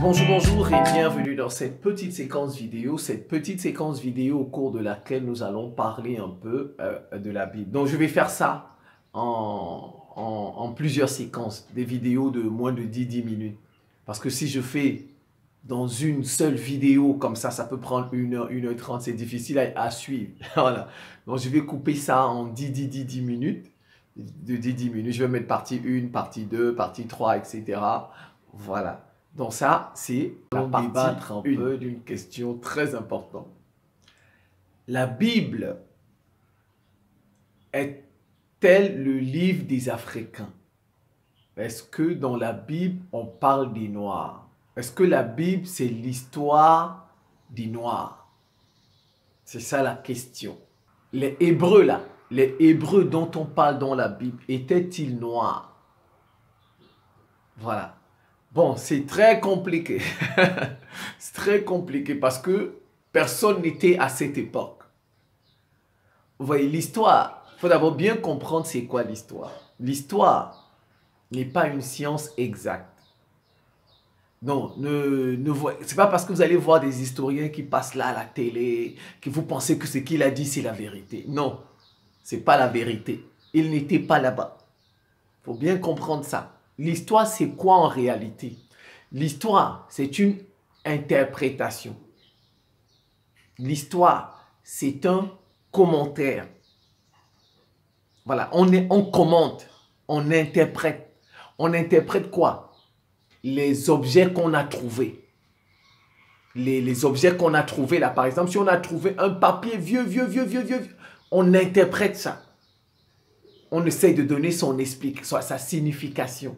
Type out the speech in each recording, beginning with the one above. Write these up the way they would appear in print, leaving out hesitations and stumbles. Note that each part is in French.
Bonjour, bonjour et bienvenue dans cette petite séquence vidéo au cours de laquelle nous allons parler un peu de la Bible. Donc je vais faire ça en plusieurs séquences, des vidéos de moins de 10 minutes. Parce que si je fais dans une seule vidéo comme ça peut prendre 1 heure 30, c'est difficile à suivre. Voilà. Donc je vais couper ça en 10 minutes. De 10 minutes, je vais mettre partie 1, partie 2, partie 3, etc. Voilà. Donc ça, c'est la partie débattre un peu d'une question très importante. La Bible est-elle le livre des Africains? Est-ce que dans la Bible, on parle des Noirs? Est-ce que la Bible, c'est l'histoire des Noirs? C'est ça la question. Les Hébreux là, les Hébreux dont on parle dans la Bible, étaient-ils noirs? Voilà. Bon, c'est très compliqué. C'est très compliqué parce que personne n'était à cette époque. Vous voyez, l'histoire, il faut d'abord bien comprendre c'est quoi l'histoire. L'histoire n'est pas une science exacte. Non, c'est pas parce que vous allez voir des historiens qui passent là à la télé que vous pensez que ce qu'il a dit c'est la vérité. Non, c'est pas la vérité. Il n'était pas là-bas. Il faut bien comprendre ça. L'histoire, c'est quoi en réalité? L'histoire, c'est une interprétation. L'histoire, c'est un commentaire. Voilà, on commente, on interprète. On interprète quoi? Les objets qu'on a trouvés. Les objets qu'on a trouvés là, par exemple, si on a trouvé un papier vieux, on interprète ça. On essaie de donner sa signification.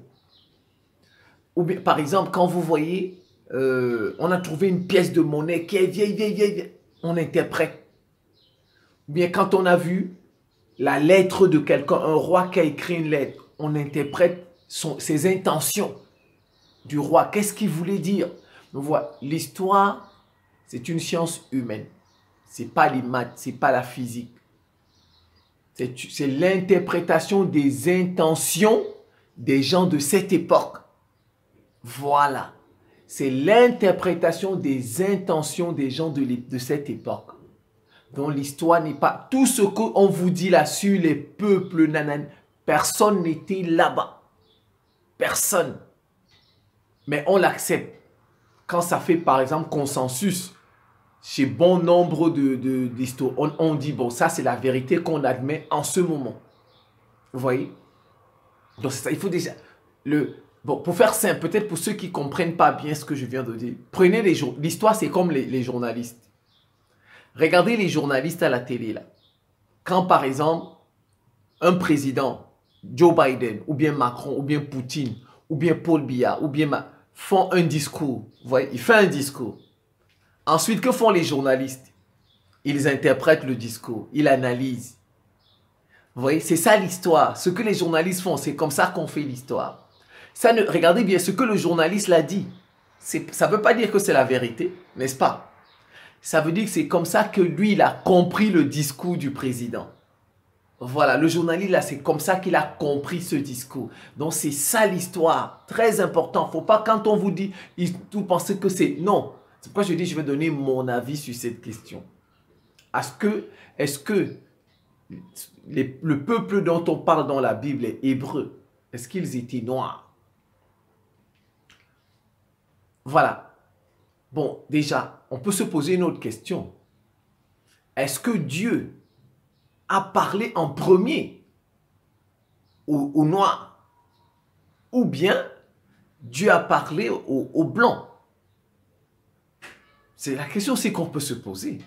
Ou bien, par exemple, quand vous voyez, on a trouvé une pièce de monnaie qui est vieille, on interprète. Ou bien quand on a vu la lettre de quelqu'un, un roi qui a écrit une lettre, on interprète ses intentions du roi. Qu'est-ce qu'il voulait dire? Donc voilà, l'histoire, c'est une science humaine. C'est pas les maths, c'est pas la physique. C'est l'interprétation des intentions des gens de cette époque. Voilà. C'est l'interprétation des intentions des gens de cette époque. Donc l'histoire n'est pas... Tout ce qu'on vous dit là sur les peuples, personne n'était là-bas. Personne. Mais on l'accepte. Quand ça fait par exemple consensus chez bon nombre d'histoires, on dit bon, ça c'est la vérité qu'on admet en ce moment. Vous voyez? Donc c'est ça, il faut déjà... Bon, pour faire simple, peut-être pour ceux qui ne comprennent pas bien ce que je viens de dire, prenez l'histoire, c'est comme les journalistes. Regardez les journalistes à la télé là. Quand par exemple, un président, Joe Biden, ou bien Macron, ou bien Poutine, ou bien Paul Biya, ou bien font un discours. Vous voyez, il fait un discours. Ensuite, que font les journalistes? Ils interprètent le discours, ils analysent. Vous voyez, c'est ça l'histoire. Ce que les journalistes font, c'est comme ça qu'on fait l'histoire. Regardez bien ce que le journaliste l'a dit. Ça ne veut pas dire que c'est la vérité, n'est-ce pas? Ça veut dire que c'est comme ça que lui, il a compris le discours du président. Voilà, le journaliste, là, c'est comme ça qu'il a compris ce discours. Donc, c'est ça l'histoire. Très important. Il ne faut pas, quand on vous dit, vous pensez que c'est... Non. C'est pourquoi je dis, je vais donner mon avis sur cette question. Est-ce que le peuple dont on parle dans la Bible est hébreu? Est-ce qu'ils étaient noirs? Voilà. Bon, déjà, on peut se poser une autre question. Est-ce que Dieu a parlé en premier aux noirs? Ou bien Dieu a parlé aux blancs? C'est la question qu'on peut se poser.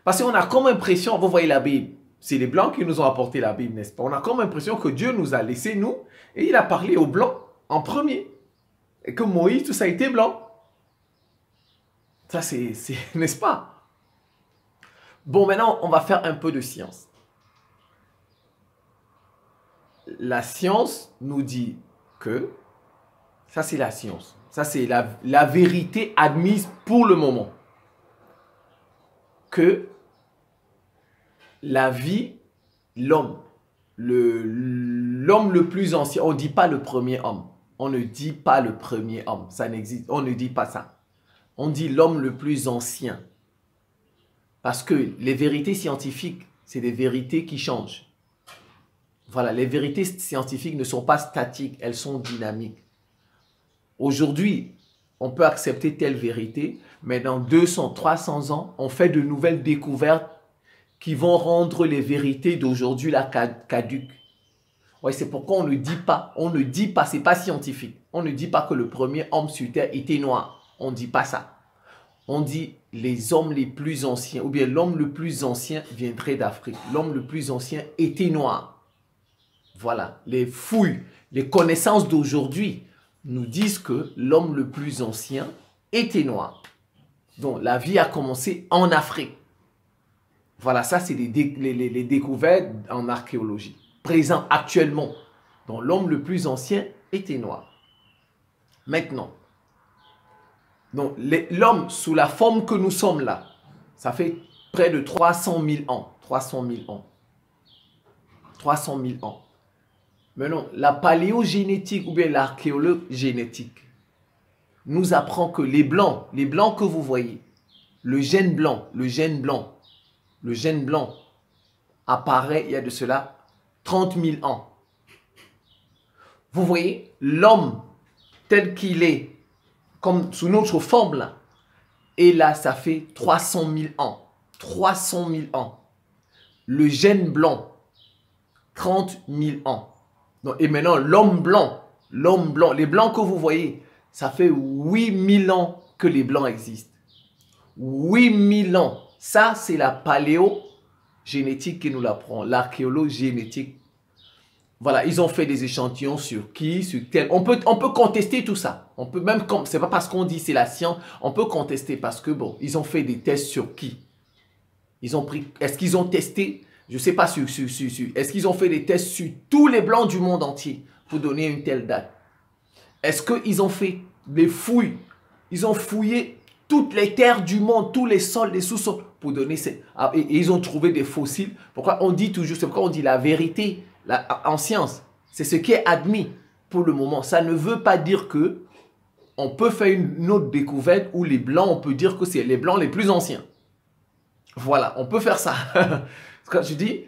Parce qu'on a comme impression, vous voyez la Bible, c'est les blancs qui nous ont apporté la Bible, n'est-ce pas? On a comme impression que Dieu nous a laissé, nous, et il a parlé aux blancs en premier. Et que Moïse, tout ça a été blanc. Ça, c'est n'est-ce pas? Bon, maintenant, on va faire un peu de science. La science nous dit que, ça c'est la science, ça c'est la vérité admise pour le moment, que la vie, l'homme le plus ancien, on ne dit pas le premier homme, on ne dit pas le premier homme, ça n'existe, on ne dit pas ça. On dit l'homme le plus ancien. Parce que les vérités scientifiques, c'est des vérités qui changent. Voilà, les vérités scientifiques ne sont pas statiques, elles sont dynamiques. Aujourd'hui, on peut accepter telle vérité, mais dans 200, 300 ans, on fait de nouvelles découvertes qui vont rendre les vérités d'aujourd'hui caduques. Ouais, c'est pourquoi on ne dit pas, c'est pas scientifique. On ne dit pas que le premier homme sur Terre était noir. On ne dit pas ça. On dit les hommes les plus anciens, ou bien l'homme le plus ancien viendrait d'Afrique. L'homme le plus ancien était noir. Voilà, les fouilles, les connaissances d'aujourd'hui nous disent que l'homme le plus ancien était noir. Donc, la vie a commencé en Afrique. Voilà, ça, c'est les découvertes en archéologie. Présent actuellement. Donc, l'homme le plus ancien était noir. Maintenant, l'homme, sous la forme que nous sommes là, ça fait près de 300 000 ans. 300 000 ans. 300 000 ans. Maintenant, la paléogénétique ou bien l'archéologie génétique nous apprend que les blancs que vous voyez, le gène blanc apparaît il y a de cela 30 000 ans. Vous voyez, l'homme tel qu'il est, comme sous notre forme là, et là, ça fait 300 000 ans. 300 000 ans. Le gène blanc, 30 000 ans. Donc, et maintenant, l'homme blanc, les blancs que vous voyez, ça fait 8 000 ans que les blancs existent. 8 000 ans. Ça, c'est la paléogénétique qui nous l'apprend, l'archéologie génétique. Voilà, ils ont fait des échantillons sur qui, sur tel. On peut contester tout ça. On peut même, c'est pas parce qu'on dit c'est la science, on peut contester parce que bon, ils ont fait des tests sur qui. Ils ont pris, est-ce qu'ils ont testé? Je ne sais pas est-ce qu'ils ont fait des tests sur tous les blancs du monde entier pour donner une telle date? Est-ce qu'ils ont fait des fouilles? Ils ont fouillé toutes les terres du monde, tous les sols, les sous-sols pour donner et ils ont trouvé des fossiles. Pourquoi on dit toujours, c'est pourquoi on dit la vérité en science. C'est ce qui est admis pour le moment. Ça ne veut pas dire que on peut faire une autre découverte où les blancs, on peut dire que c'est les blancs les plus anciens. Voilà, on peut faire ça. Quand je dis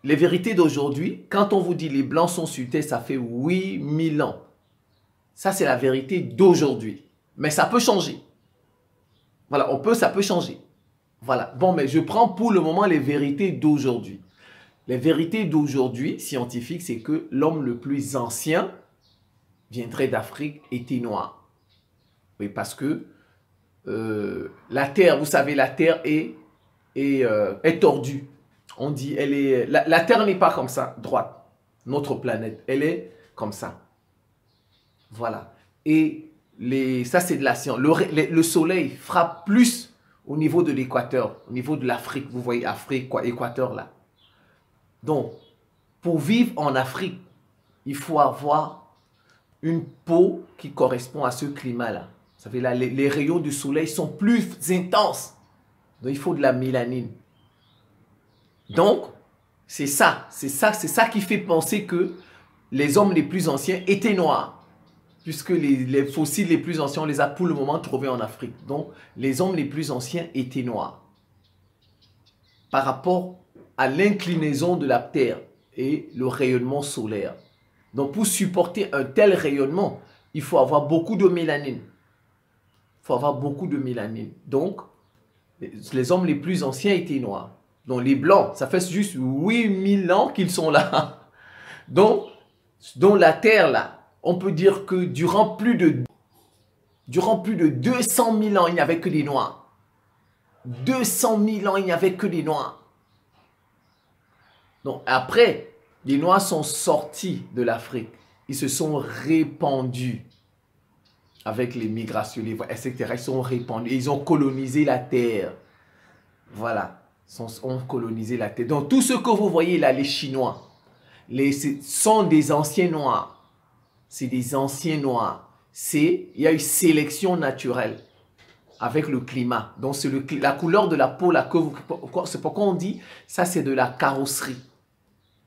les vérités d'aujourd'hui, quand on vous dit les blancs sont sur Terre, ça fait 8 000 ans. Ça, c'est la vérité d'aujourd'hui. Mais ça peut changer. Voilà, ça peut changer. Voilà. Bon, mais je prends pour le moment les vérités d'aujourd'hui. Les vérités d'aujourd'hui, scientifiques, c'est que l'homme le plus ancien viendrait d'Afrique, était noir. Oui, parce que la Terre, vous savez, la Terre est tordue. On dit, la Terre n'est pas comme ça, droite. Notre planète, elle est comme ça. Voilà. Et ça, c'est de la science. Le soleil frappe plus au niveau de l'équateur, au niveau de l'Afrique. Vous voyez, Afrique, quoi, équateur là. Donc, pour vivre en Afrique, il faut avoir une peau qui correspond à ce climat-là. Vous savez, là, les rayons du soleil sont plus intenses. Donc, il faut de la mélanine. Donc, c'est ça qui fait penser que les hommes les plus anciens étaient noirs. Puisque les fossiles les plus anciens, on les a pour le moment trouvés en Afrique. Donc, les hommes les plus anciens étaient noirs. Par rapport à l'inclinaison de la Terre et le rayonnement solaire. Donc, pour supporter un tel rayonnement, il faut avoir beaucoup de mélanine. Il faut avoir beaucoup de mélanine. Donc, les hommes les plus anciens étaient noirs. Donc, les blancs, ça fait juste 8 000 ans qu'ils sont là. Donc, dans la Terre, là, on peut dire que durant plus de 200 000 ans, il n'y avait que des noirs. 200 000 ans, il n'y avait que des noirs. Donc, après, les noirs sont sortis de l'Afrique. Ils se sont répandus avec les migrations, etc. Ils sont répandus. Ils ont colonisé la Terre. Voilà. Ils ont colonisé la Terre. Donc, tout ce que vous voyez là, les Chinois, sont des anciens noirs. C'est des anciens noirs. Il y a une sélection naturelle avec le climat. Donc, c'est la couleur de la peau là c'est pourquoi on dit ça, c'est de la carrosserie.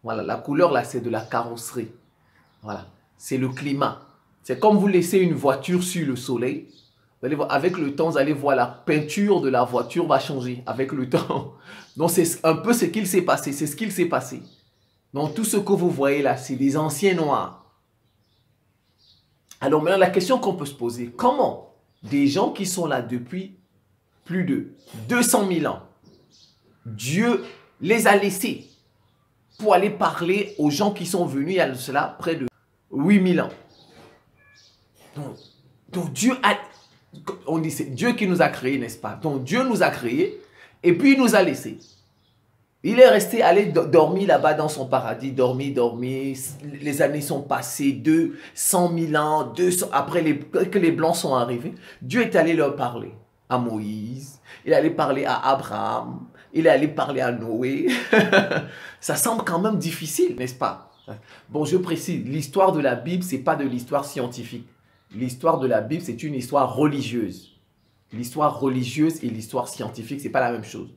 Voilà, la couleur là, c'est de la carrosserie. Voilà, c'est le climat. C'est comme vous laissez une voiture sur le soleil. Vous allez voir, avec le temps, vous allez voir la peinture de la voiture va changer avec le temps. Donc, c'est un peu ce qu'il s'est passé. C'est ce qu'il s'est passé. Donc, tout ce que vous voyez là, c'est des anciens noirs. Alors, maintenant, la question qu'on peut se poser, comment des gens qui sont là depuis plus de 200 000 ans, Dieu les a laissés pour aller parler aux gens qui sont venus il y a cela près de 8 000 ans. Donc Dieu a... On dit c'est Dieu qui nous a créés, n'est-ce pas? Donc Dieu nous a créés et puis il nous a laissés. Il est resté aller dormir là-bas dans son paradis, dormir. Les années sont passées, 200 000 ans, 200, après que les Blancs sont arrivés. Dieu est allé leur parler à Moïse, il est allé parler à Abraham, il est allé parler à Noé. Ça semble quand même difficile, n'est-ce pas? Bon, je précise, l'histoire de la Bible, ce n'est pas de l'histoire scientifique. L'histoire de la Bible, c'est une histoire religieuse. L'histoire religieuse et l'histoire scientifique, ce n'est pas la même chose.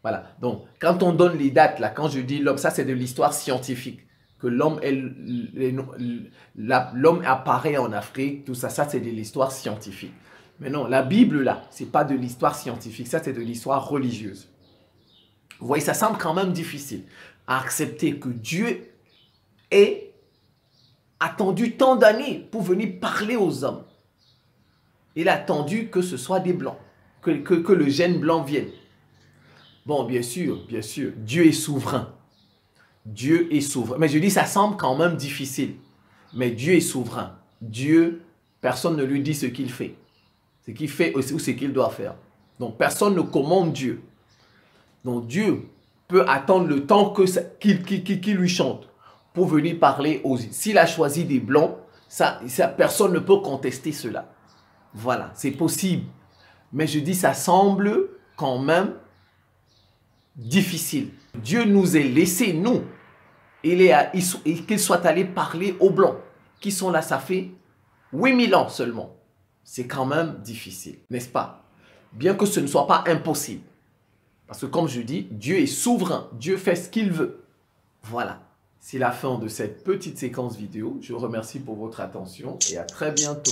Voilà. Donc, quand on donne les dates, là, quand je dis l'homme, ça c'est de l'histoire scientifique. Que l'homme apparaît en Afrique, tout ça, ça c'est de l'histoire scientifique. Mais non, la Bible là, ce n'est pas de l'histoire scientifique, ça c'est de l'histoire religieuse. Vous voyez, ça semble quand même difficile à accepter que Dieu ait attendu tant d'années pour venir parler aux hommes. Il a attendu que ce soit des blancs, que le gène blanc vienne. Bon, bien sûr, Dieu est souverain. Dieu est souverain. Mais je dis, ça semble quand même difficile. Mais Dieu est souverain. Dieu, personne ne lui dit ce qu'il fait. Ce qu'il fait ou ce qu'il doit faire. Donc, personne ne commande Dieu. Donc, Dieu peut attendre le temps qu'il lui chante pour venir parler aux... S'il a choisi des blancs, personne ne peut contester cela. Voilà, c'est possible. Mais je dis, ça semble quand même difficile. Dieu nous est laissé, nous, qu'il soit allé parler aux blancs, qui sont là, ça fait 8000 ans seulement. C'est quand même difficile, n'est-ce pas? Bien que ce ne soit pas impossible. Parce que comme je dis, Dieu est souverain. Dieu fait ce qu'il veut. Voilà. C'est la fin de cette petite séquence vidéo. Je vous remercie pour votre attention et à très bientôt.